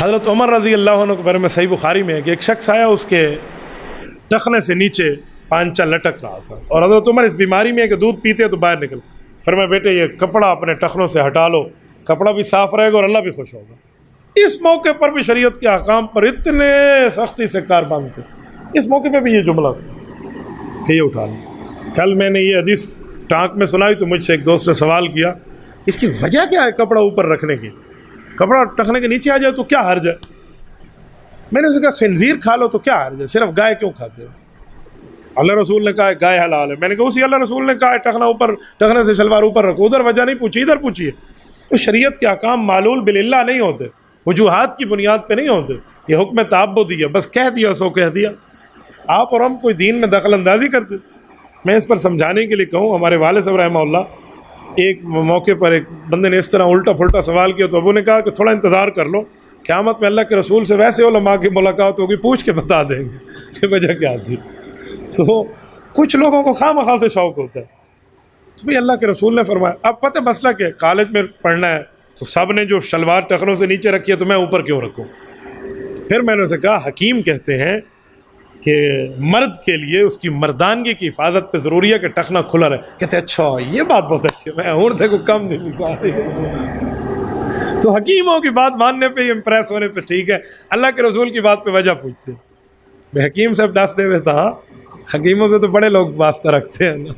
हज़रत उमर रज़ी अल्लाह अन्हु के बारे में सही बुखारी में है कि एक शख्स आया, उसके टखने से नीचे पांचा लटक रहा था, और हज़रत उमर इस बीमारी में है कि दूध पीते तो बाहर निकल। फिर मैं बेटे ये कपड़ा अपने टखनों से हटा लो, कपड़ा भी साफ़ रहेगा और अल्लाह भी खुश होगा। इस मौके पर भी शरीयत के अहकाम पर इतने सख्ती से कारबान थे, इस मौके पर भी ये जुमला कि ये उठा लो। कल मैंने ये हदीस टाँक में सुनाई तो मुझसे एक दोस्त ने सवाल किया, इसकी वजह क्या है कपड़ा ऊपर रखने की? कपड़ा टखने के नीचे आ जाए तो क्या हर्ज है? मैंने उससे कहा खिंजीर खा लो तो क्या हर्ज है, सिर्फ गाय क्यों खाते हो? अल्लाह रसूल ने कहा है गाय हलाल है। मैंने कहा उसी अल्लाह रसूल ने कहा है टखना ऊपर, टखने से शलवार ऊपर रखो, उधर वजह नहीं पूछी, इधर पूछिए। तो शरीयत के अहकाम मालूल बिलिल्लाह नहीं होते, वजूहात की बुनियाद पे नहीं होते। ये हुक्म ताब्बुदी है, बस कह दिया सो कह दिया। आप और हम कोई दीन में दखल अंदाजी करते। मैं इस पर समझाने के लिए कहूँ, हमारे वाले साहब रहमहुल्लाह एक मौके पर एक बंदे ने इस तरह उल्टा फुल्टा सवाल किया तो अबू ने कहा कि थोड़ा इंतज़ार कर लो, क़यामत में अल्लाह के रसूल से वैसे उलमा की मुलाकात होगी, पूछ के बता देंगे कि वजह क्या थी। तो कुछ लोगों को खामखा से शौक़ होता है। तो भाई अल्लाह के रसूल ने फरमाया, अब पता मसला क्या है, कॉलेज में पढ़ना है तो सब ने जो शलवार टखनों से नीचे रखी है तो मैं ऊपर क्यों रखूँ? फिर मैंने उसे कहा हकीम कहते हैं कि मर्द के लिए उसकी मर्दानगी की हिफाजत पे ज़रूरी है कि टखना खुला रहे। कहते अच्छा ये बात बहुत अच्छी है, मैं उर्दे को कम नहीं सारी। तो हकीमों की बात मानने पे, इम्प्रेस होने पे ठीक है, अल्लाह के रसूल की बात पे वजह पूछते हैं। मैं हकीम साहब डांसने में था, हकीमों से तो बड़े लोग वास्ता रखते हैं ना।